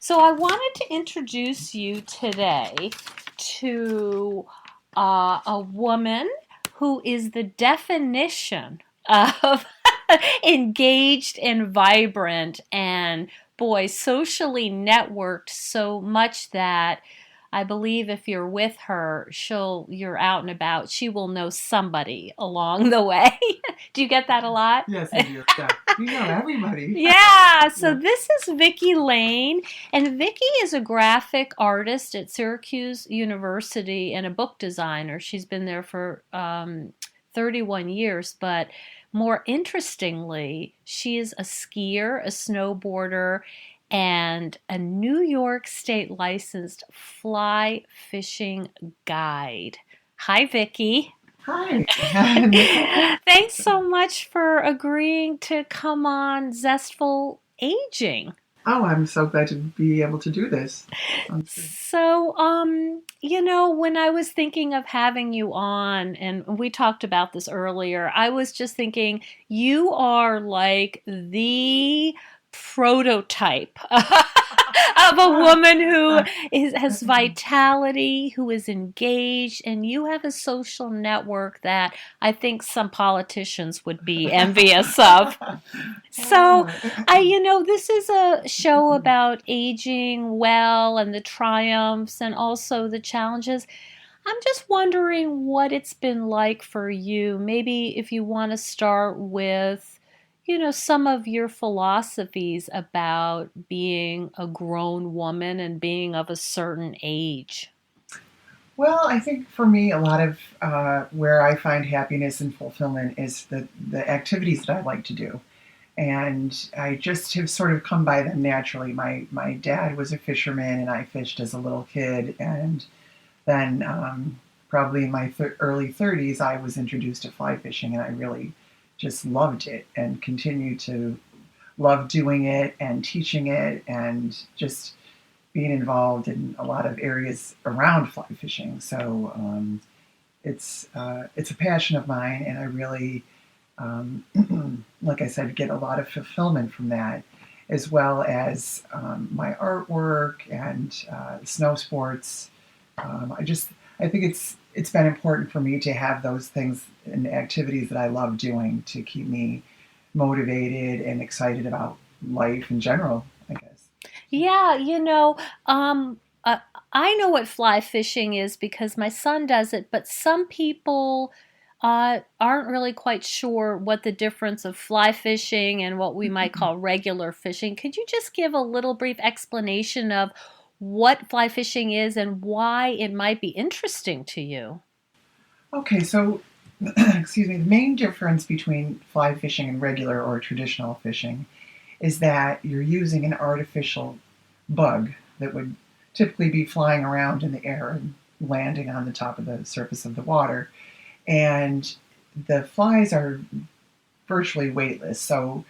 So I wanted to introduce you today to a woman who is the definition of engaged and vibrant and boy, socially networked so much that I believe if you're with her, you're out and about, she will know somebody along the way. Do you get that a lot? Yes, I do. Yeah. You know everybody. Yeah, so Yeah. this is Vicky Lane, and Vicky is a graphic artist at Syracuse University and a book designer. She's been there for 31 years, but more interestingly, she is a skier, a snowboarder, and a New York State licensed fly fishing guide. Hi, Vicky. Hi, Nicole. Thanks so much for agreeing to come on Zestful Aging. Oh, I'm so glad to be able to do this. Good. So, when I was thinking of having you on, and we talked about this earlier, I was just thinking you are like the prototype of a woman who has vitality, who is engaged, and you have a social network that I think some politicians would be envious of. So, Oh. this is a show about aging well and the triumphs and also the challenges. I'm just wondering what it's been like for you. Maybe if you want to start with, some of your philosophies about being a grown woman and being of a certain age. Well, I think for me, a lot of where I find happiness and fulfillment is the activities that I like to do. And I just have sort of come by them naturally. My dad was a fisherman, and I fished as a little kid, and then probably in my early 30s, I was introduced to fly fishing, and I really just loved it and continue to love doing it and teaching it and just being involved in a lot of areas around fly fishing. So it's a passion of mine, and I really, like I said, get a lot of fulfillment from that, as well as my artwork and snow sports. I think it's been important for me to have those things and activities that I love doing to keep me motivated and excited about life in general, I guess. Yeah, I know what fly fishing is because my son does it, but some people aren't really quite sure what the difference of fly fishing and what we might call regular fishing. Could you just give a little brief explanation of what fly fishing is and why it might be interesting to you? Okay, so excuse me, the main difference between fly fishing and regular or traditional fishing is that you're using an artificial bug that would typically be flying around in the air and landing on the top of the surface of the water. And the flies are virtually weightless. So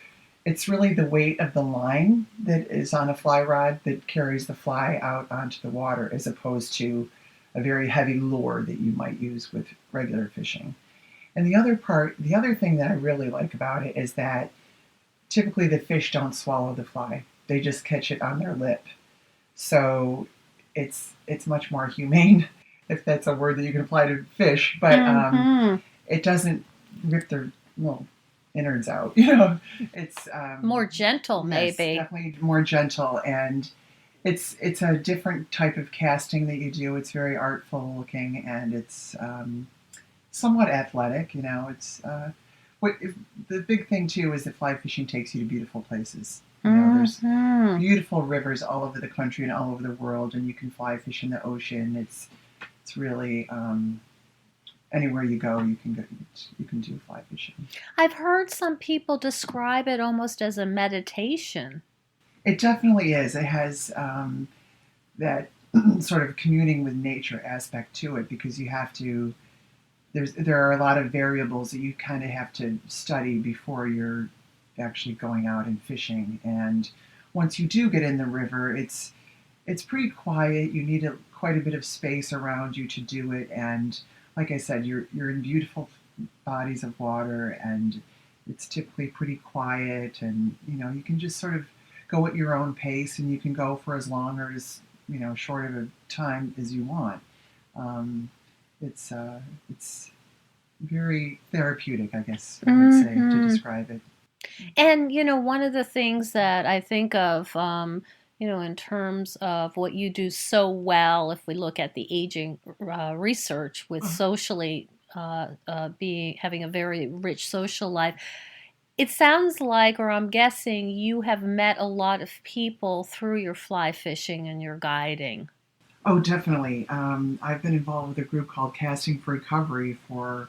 it's really the weight of the line that is on a fly rod that carries the fly out onto the water as opposed to a very heavy lure that you might use with regular fishing. And the other thing that I really like about it is that typically the fish don't swallow the fly. They just catch it on their lip. So it's much more humane, if that's a word that you can apply to fish. But Hmm. it doesn't rip their little innards out. You know, it's More gentle, yes, maybe. definitely more gentle, and it's a different type of casting that you do. It's very artful looking, and it's somewhat athletic. You know, it's what if, the big thing too is that fly fishing takes you to beautiful places. You know, there's Hmm. beautiful rivers all over the country and all over the world, and you can fly fish in the ocean. It's really anywhere you go, you can do fly fishing. I've heard some people describe it almost as a meditation. It definitely is. It has that sort of communing with nature aspect to it because you have to. There are a lot of variables that you kind of have to study before you're actually going out and fishing. And once you do get in the river, it's pretty quiet. You need quite a bit of space around you to do it. And like I said, you're in beautiful bodies of water, and it's typically pretty quiet. And you know you can just sort of go at your own pace, and you can go for as long or as short of a time as you want. Um, it's very therapeutic, I guess I would say, to Hmm. describe it. And, one of the things that I think of, in terms of what you do so well, if we look at the aging research with Uh, socially being having a very rich social life, it sounds like, or I'm guessing, you have met a lot of people through your fly fishing and your guiding. oh, definitely. I've been involved with a group called Casting for Recovery for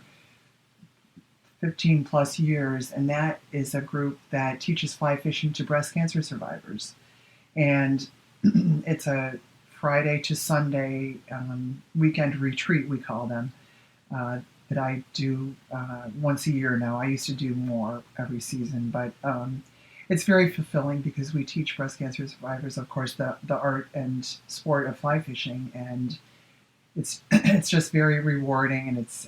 15 plus years, and that is a group that teaches fly fishing to breast cancer survivors. And it's a Friday to Sunday weekend retreat, we call them, that I do once a year now. I used to do more every season, but it's very fulfilling because we teach breast cancer survivors, of course, the art and sport of fly fishing, and it's it's just very rewarding, and it's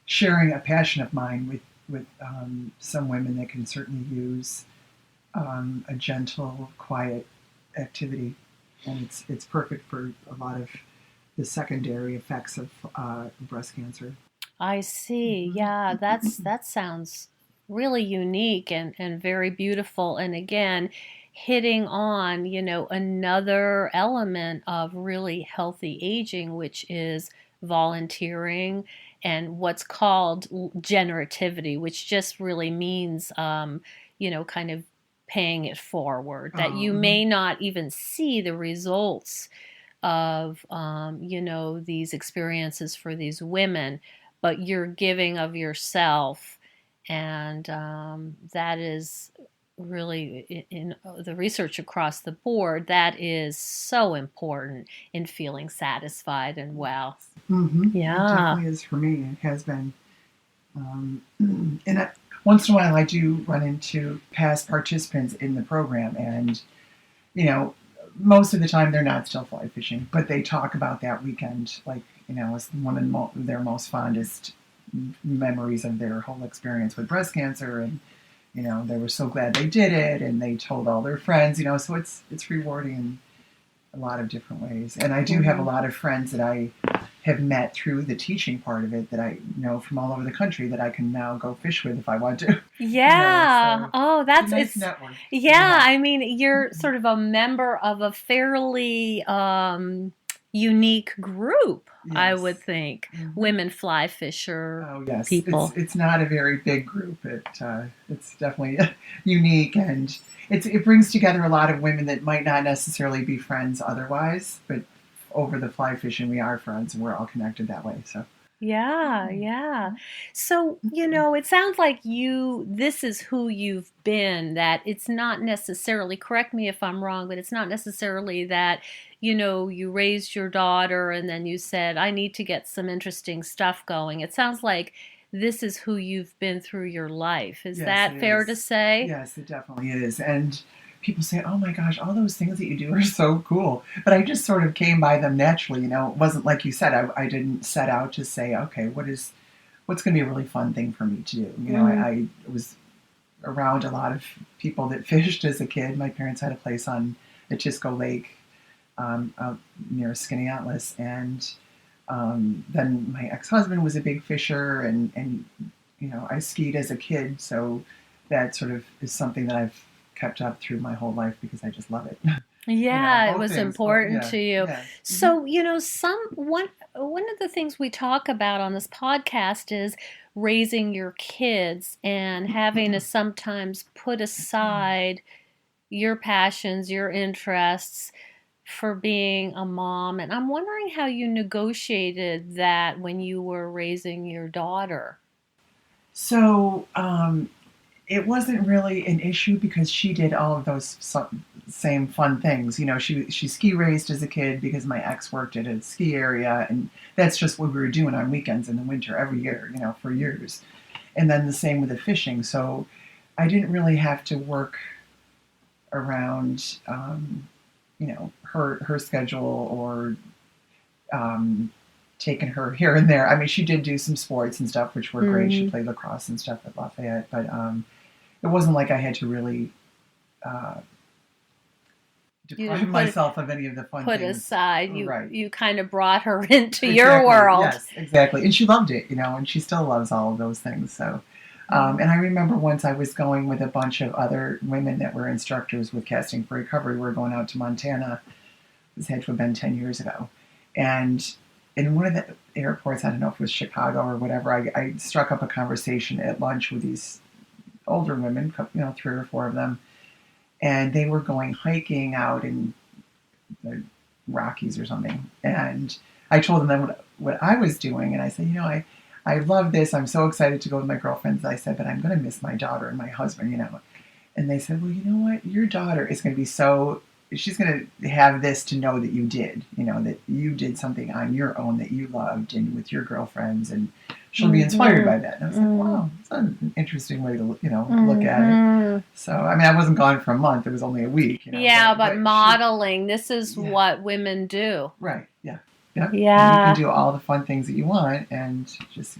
sharing a passion of mine with some women that can certainly use a gentle, quiet activity, and it's perfect for a lot of the secondary effects of breast cancer. I see. Yeah, Mm-hmm. that sounds really unique and very beautiful. And again, hitting on, another element of really healthy aging, which is volunteering and what's called generativity, which just really means, kind of paying it forward, that you Mm-hmm. may not even see the results of these experiences for these women, but you're giving of yourself, and that is really in the research across the board, that is so important in feeling satisfied and well. Mm-hmm. It Yeah. definitely is for me. It has been. And once in a while, I do run into past participants in the program, and you know, most of the time they're not still fly fishing, but they talk about that weekend like as one of their most fondest memories of their whole experience with breast cancer, and they were so glad they did it, and they told all their friends. So it's rewarding in a lot of different ways. And I do have a Mhm. lot of friends that I have met through the teaching part of it that I know from all over the country that I can now go fish with if I want to. Yeah. So Oh, it's a that's nice it's network to yeah, have. I mean, you're sort of a member of a fairly unique group, I would Yes. think. Mm-hmm. Women fly fisher Oh yes, it's people. it's not a very big group. It's definitely unique, and it brings together a lot of women that might not necessarily be friends otherwise, but over the fly fishing we are friends, and we're all connected that way. So Yeah, yeah. So, it sounds like this is who you've been, that it's not necessarily, correct me if I'm wrong, but it's not necessarily that, you raised your daughter and then you said, I need to get some interesting stuff going. It sounds like this is who you've been through your life. Is yes, it that fair to is. say? Yes, it definitely is. And people say, "Oh my gosh, all those things that you do are so cool." But I just sort of came by them naturally. It wasn't like you said. I didn't set out to say, "Okay, what's going to be a really fun thing for me to do?" Mm-hmm. I was around a lot of people that fished as a kid. My parents had a place on Atisco Lake out near Skaneateles, and then my ex-husband was a big fisher, and I skied as a kid, so that sort of is something that I've kept up through my whole life because I just love it. Yeah, it Both was things. important Yeah, to you. yeah. Mm-hmm. So, one of the things we talk about on this podcast is raising your kids and having to sometimes put aside your passions, your interests for being a mom. And I'm wondering how you negotiated that when you were raising your daughter. So it wasn't really an issue because she did all of those same fun things. She ski raced as a kid because my ex worked at a ski area, and that's just what we were doing on weekends in the winter every year, for years. And then the same with the fishing. So I didn't really have to work around, her schedule or um, taking her here and there. I mean, she did do some sports and stuff, which were great. She Hmm. played lacrosse and stuff at Lafayette, but it wasn't like I had to really uh, You deprive didn't put myself of any of the fun put things. aside. You Right. you kind of brought her into your Exactly. world. Yes, exactly. And she loved it, and she still loves all of those things. So, and I remember once I was going with a bunch of other women that were instructors with Casting for Recovery. We were going out to Montana. This had to have been 10 years ago. And in one of the airports, I don't know if it was Chicago or whatever, I struck up a conversation at lunch with these older women, 3 or 4 of them. And they were going hiking out in the Rockies or something. And I told them that what I was doing. And I said, I love this. I'm so excited to go with my girlfriends. I said, but I'm going to miss my daughter and my husband. And they said, well, you know what? Your daughter is going to be she's going to have this to know that you did, that you did something on your own that you loved and with your girlfriends, and she'll be inspired by that. And I was like, wow, that's an interesting way to, look at it. So, I mean, I wasn't gone for a month. It was only a week, Yeah, but she, modeling, this is yeah, what women do. right. Yeah. Yep. And you can Yeah. do all the fun things that you want and just,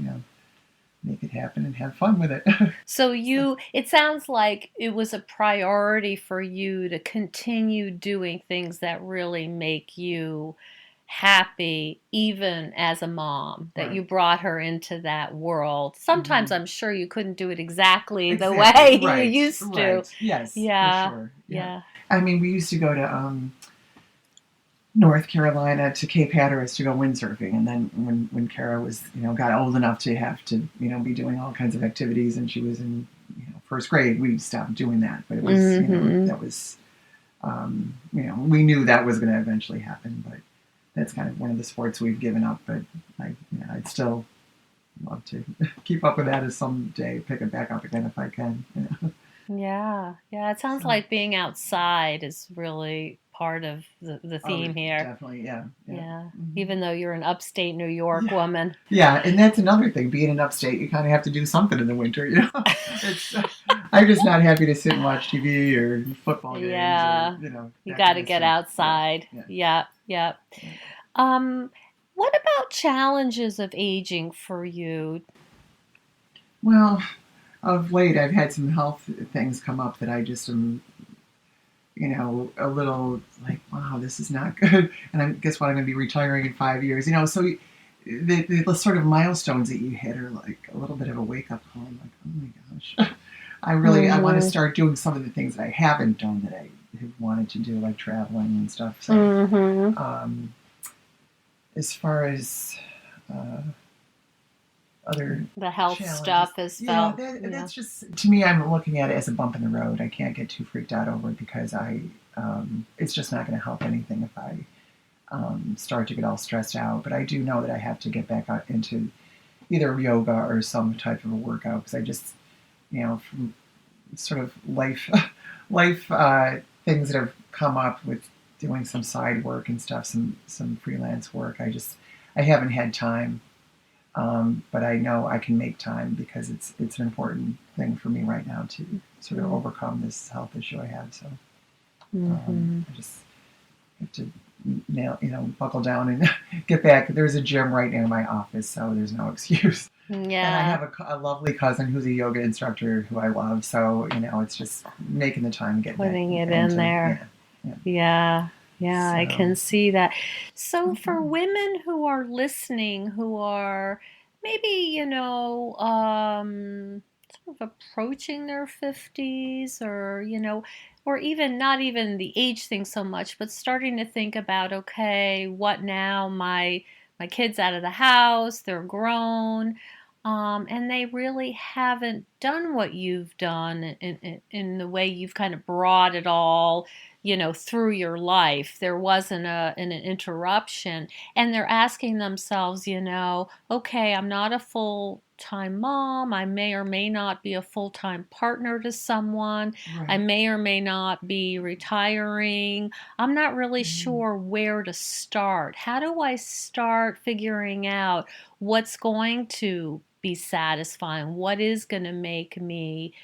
make it happen and have fun with it. So So, it sounds like it was a priority for you to continue doing things that really make you happy, even as a mom, that right. you brought her into that world. Sometimes Mm-hmm. I'm sure you couldn't do it exactly the Exactly. way you Right. used to. Right. Yes, for Yeah, sure. Yeah. yeah. I mean, we used to go to North Carolina to Cape Hatteras to go windsurfing, and then when Kara was got old enough to have to be doing all kinds of activities, and she was in first grade, we stopped doing that. But it was Mm-hmm. that was we knew that was going to eventually happen, but that's kind of one of the sports we've given up. But I'd still love to keep up with that, as someday pick it back up again if I can. Yeah, yeah. It sounds So, like being outside is really part of the oh, theme here. definitely, yeah, yeah. Yeah, Hmm. even though you're an upstate New York Yeah, woman. yeah, and that's another thing. Being in upstate, you kind of have to do something in the winter. It's I'm just not happy to sit and watch TV or football games or Yeah, you that got kind to of get stuff. Yeah, outside. yeah, Yeah, yeah. yeah. Um, what about challenges of aging for you? Well, of late, I've had some health things come up that I just am, a little like, wow, this is not good. And I guess what, I'm going to be retiring in 5 years. So the sort of milestones that you hit are like a little bit of a wake up call. I'm like, oh my gosh, I want to Mm-hmm. start doing some of the things that I haven't done that I have wanted to do, like traveling and stuff. So, Mm-hmm. um, as far as uh, other The health challenges, stuff is yeah, felt. Yeah. that's just, to me, I'm looking at it as a bump in the road. I can't get too freaked out over it because it's just not going to help anything if I start to get all stressed out. But I do know that I have to get back out into either yoga or some type of a workout, because I just, from sort of life things that have come up with doing some side work and stuff, some freelance work. I haven't had time, but I know I can make time because it's an important thing for me right now to sort of overcome this health issue I have. So Mm-hmm. I just have to buckle down and get back. There's a gym right near my office, so there's no excuse. And I Yeah. have a lovely cousin who's a yoga instructor who I love. So it's just making the time to get back Putting it in into it. there. Yeah, yeah. Yeah, yeah, I So can see that. So, for mhm. women who are listening, who are maybe, sort of approaching their 50s, or, or even not even the age thing so much, but starting to think about, okay, what now? My kid's out of the house, they're grown, and they really haven't done what you've done in the way you've kind of brought it all, through your life. There wasn't an interruption, and they're asking themselves, okay, I'm not a full time mom. I may or may not be a full time partner to someone. I Right. may or may not be retiring. I'm not really Mhm. sure where to start. How do I start figuring out what's going to be satisfying? What is going to make me,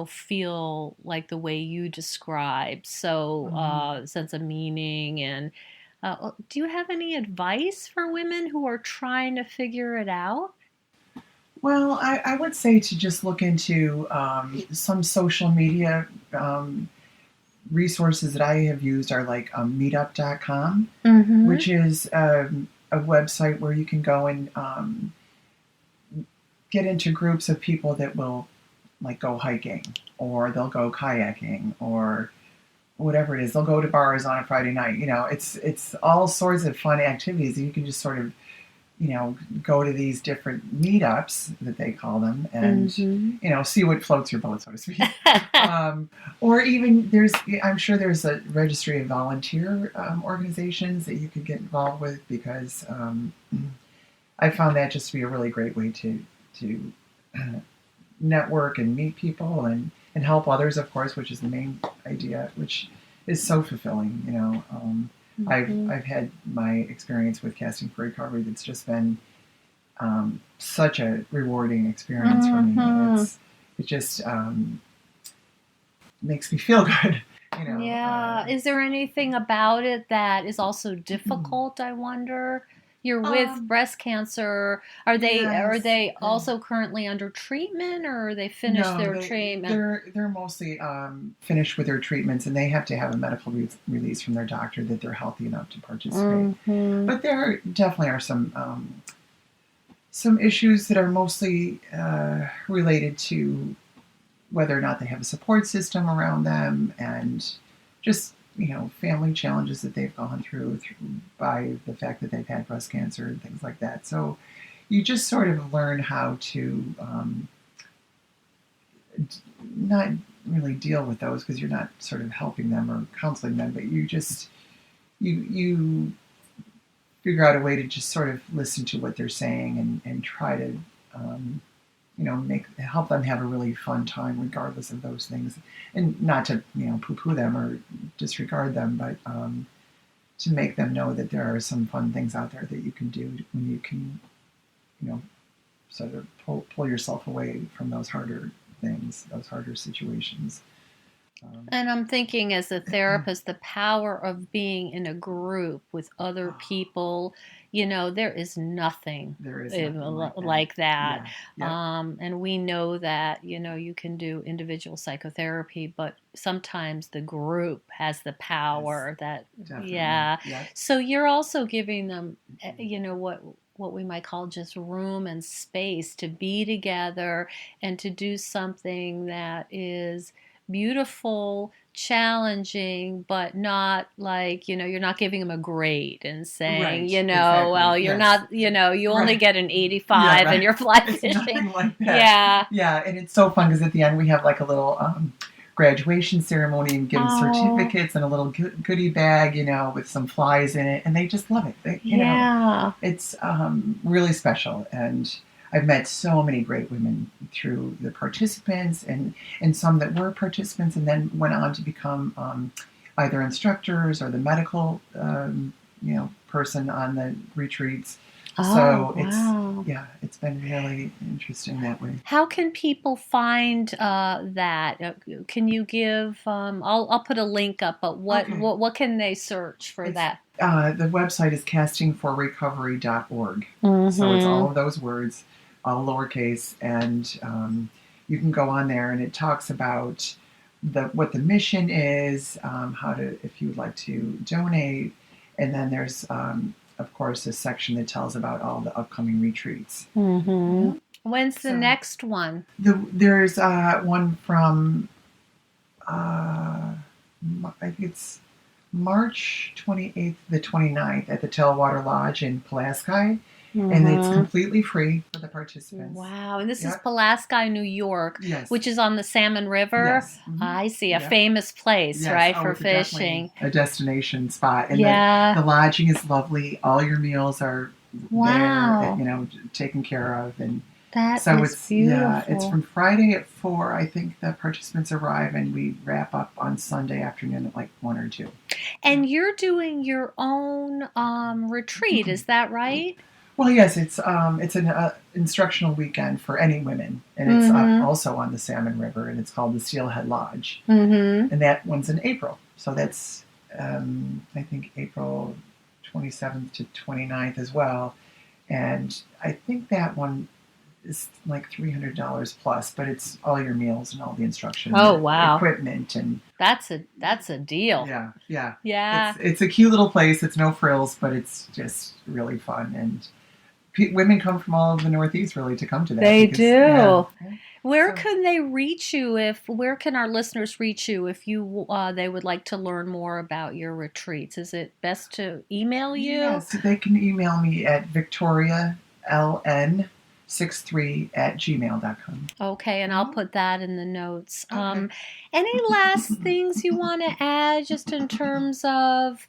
feel like the way you described? So, Mhm. sense of meaning. And do you have any advice for women who are trying to figure it out? Well, I would say to just look into some social media resources that I have used are like meetup.com, Mm-hmm. which is a website where you can go and get into groups of people that will like go hiking, or they'll go kayaking, or whatever it is. They'll go to bars on a Friday night. It's all sorts of fun activities, and you can just sort of go to these different meetups that they call them, and Mm-hmm. see what floats your boat, so to speak. Or even I'm sure there's a registry of volunteer organizations that you could get involved with, because I found that just to be a really great way to network and meet people, and help others, of course, which is the main idea, which is so fulfilling. Mm-hmm. I've had my experience with Casting for Recovery that's just been such a rewarding experience for me. Mm-hmm. It just makes me feel good. You know. Yeah. Is there anything about it that is also difficult, I wonder? You're with um, breast cancer. Are yes. they also currently under treatment, or are they finished No, their treatment? they're mostly finished with their treatments, and they have to have a medical release from their doctor that they're healthy enough to participate. Mm-hmm. But there definitely are some issues that are mostly related to whether or not they have a support system around them, and just family challenges that they've gone through by the fact that they've had breast cancer and things like that. So you just sort of learn how to not really deal with those, because you're not sort of helping them or counseling them, but you figure out a way to just sort of listen to what they're saying, and try to um, make help them have a really fun time regardless of those things, and not to poo-poo them or disregard them, but to make them know that there are some fun things out there that you can do when you can you know sort of pull yourself away from those harder things, those harder situations. Um, And I'm thinking, as a therapist, the power of being in a group with other oh, people, there is nothing there is nothing like that. like that. Yeah. Yep. And we know that, you can do individual psychotherapy, but sometimes the group has the Yes. power that, Definitely. yeah. Yep. So you're also giving them, what we might call just room and space to be together and to do something that is beautiful, challenging, but not like, you're not giving them a grade and saying, Right. well, Exactly. you're Yes. not, you only Right. get an Yeah. 85 and Right. you're fly It's fishing. nothing like that. Yeah. Yeah, and it's so fun because at the end we have like a little graduation ceremony, and give Oh, certificates and a little goodie bag, with some flies in it, and they just love it. yeah. It's really special, and I've met so many great women through the participants, and some that were participants and then went on to become either instructors or the medical person on the retreats. Oh, So wow. it's been really interesting that way. How can people find that? Can you give? I'll put a link up, but what Okay. what what can they search for It's that? the website is castingforrecovery.org. So it's all Mm-hmm. of those words, all lowercase, and you can go on there, and it talks about what the mission is, how to, if you would like to donate, and then there's of course a section that tells about all the upcoming retreats. Mm-hmm. Yeah. When's the So next one? there's one from I think it's March 28th to the 29th at the Tailwater Lodge in Pulaski, and it's Mm-hmm. completely free for the participants. Wow. And this is Yep. Pulaski, New York, Yes. which is on the Salmon River. Yes. Mm-hmm. I see. A Yep. famous place, Yes. right, Oh, for it's definitely fishing. a destination spot, and Yeah. the lodging is lovely. All your meals are there, Wow. taken care of, and That so is it's beautiful. from Friday at 4. I think the participants arrive, and we wrap up on Sunday afternoon at like 1 or 2. Yeah. And you're doing your own retreat, is that right? Well, yes, it's an instructional weekend for any women, and it's Mm-hmm. also on the Salmon River, and it's called the Steelhead Lodge, Mm-hmm. and that one's in April. So that's I think April 27th to 29th as well, and I think that one is like $300 plus, but it's all your meals and all the instruction, Oh, the wow. equipment, and That's a deal. yeah, yeah. Yeah, It's a cute little place. It's no frills, but it's just really fun. And women come from all over the Northeast really to come to that they because yeah, do. yeah. Where So can they reach you if where can our listeners reach you if you they would like to learn more about your retreats? Is it best to email you? yes, they can email me at victorialn63@gmail.com. Okay, and I'll Mm-hmm. put that in the notes. Okay. Any last things you want to add just in terms of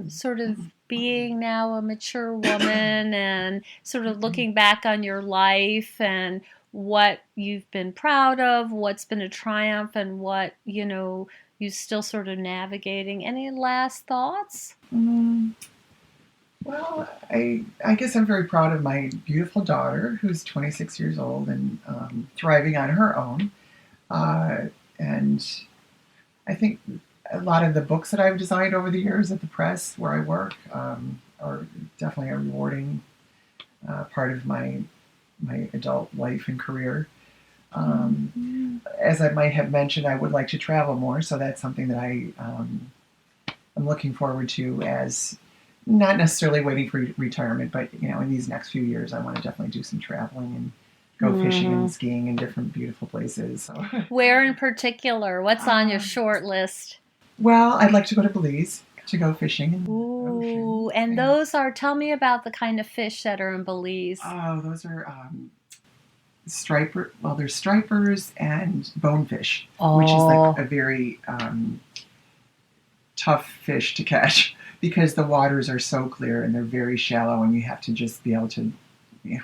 sort of being now a mature woman and sort of looking back on your life and what you've been proud of, what's been a triumph, and what, you still sort of navigating. Any last thoughts? Mm, well, I guess I'm very proud of my beautiful daughter, who's 26 years old and thriving on her own. Uh, and I think a lot of the books that I've designed over the years at the press where I work are definitely a rewarding part of my adult life and career. Um, Mm-hmm. as I might have mentioned, I would like to travel more, so that's something that I'm looking forward to as not necessarily waiting for retirement, but in these next few years, I want to definitely do some traveling and go fishing Mm-hmm. and skiing in different beautiful places. So, Where in particular? What's on your uh, short list? well, I'd like to go to Belize to go fishing in the Ooh, ocean. and And tell me about the kind of fish that are in Belize. oh, those are striper. Well, there's stripers and bonefish, which is like Oh, a very tough fish to catch because the waters are so clear and they're very shallow, and you have to just be able to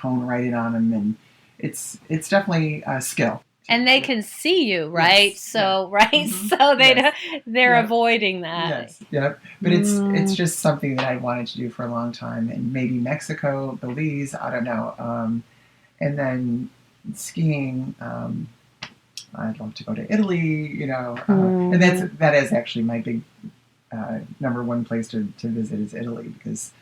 hone right in on them, and it's definitely a skill. and they can see you, right? Yes, yeah, So, right? hmm So yes, they're yep, avoiding that. yes, yep. But it's Mm, just something that I wanted to do for a long time, and maybe Mexico, Belize, I don't know, and then skiing. I'd love to go to Italy, and mm. that is actually my big number one place to visit is Italy because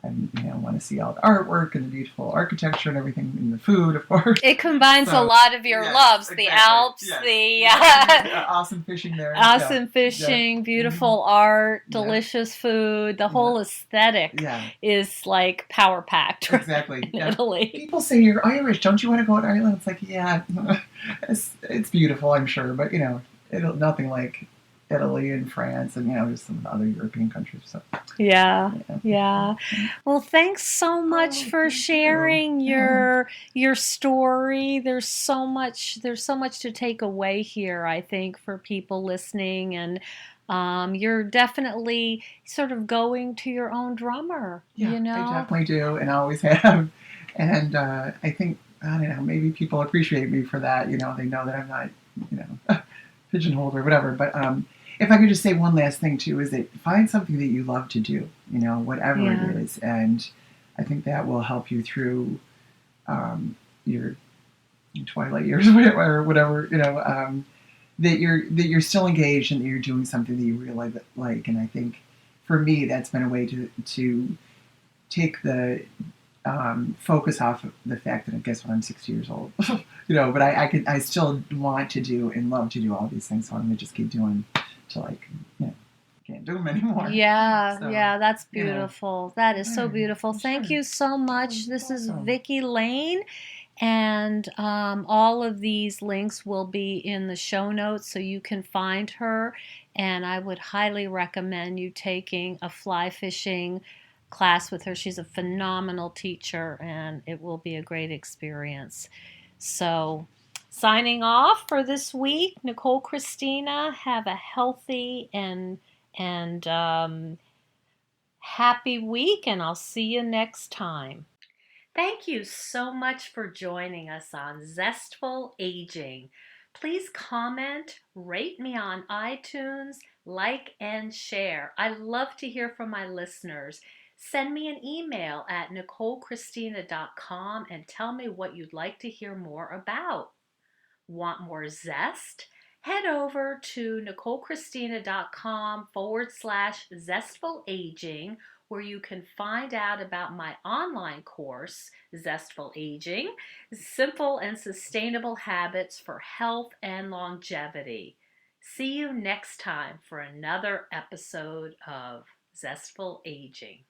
I want to see all the artwork and the beautiful architecture and everything, and the food, of course. It combines a So lot of your yes, loves, the exactly. Alps, Yes, the yep. Awesome fishing there. Yeah, awesome yeah, fishing, hmm beautiful art, yeah, delicious food. The yeah, whole aesthetic yeah. is like power packed Exactly. in Yeah. Italy. People say you're Irish. Don't you want to go to Ireland? It's like, yeah, it's beautiful, I'm sure, but nothing like Italy and France and just some of the other European countries. So Yeah, yeah. yeah. Well, thanks so much Oh, for thank you. sharing Yeah. your story. There's so much to take away here, I think, for people listening, and you're definitely sort of going to your own drummer, Yeah, you I know? definitely do, and always have. And I think I don't know. Maybe people appreciate me for that. They know that I'm not, you know, pigeonholed or whatever. But if I could just say one last thing too, is that find something that you love to do. Whatever it Yeah. is, and I think that will help you through your twilight years or whatever. That you're still engaged and that you're doing something that you really like. And I think for me, that's been a way to take the focus off of the fact that I guess when I'm 60 years old, but I still want to do and love to do all these things. So I'm gonna just keep doing till can't do them anymore. Yeah, So yeah, that's you know, beautiful. That is all so right, beautiful. Thank sure, you so oh, much. you're This is welcome. Vicky Lane. And all of these links will be in the show notes so you can find her. And I would highly recommend you taking a fly fishing class with her. She's a phenomenal teacher and it will be a great experience. So, signing off for this week, Nicole Christina, have a healthy and happy week, and I'll see you next time. Thank you so much for joining us on Zestful Aging. Please comment, rate me on iTunes, like, and share. I love to hear from my listeners. Send me an email at NicoleChristina.com and tell me what you'd like to hear more about. Want more zest? Head over to NicoleChristina.com /zestful aging where you can find out about my online course, Zestful Aging, Simple and Sustainable Habits for Health and Longevity. See you next time for another episode of Zestful Aging.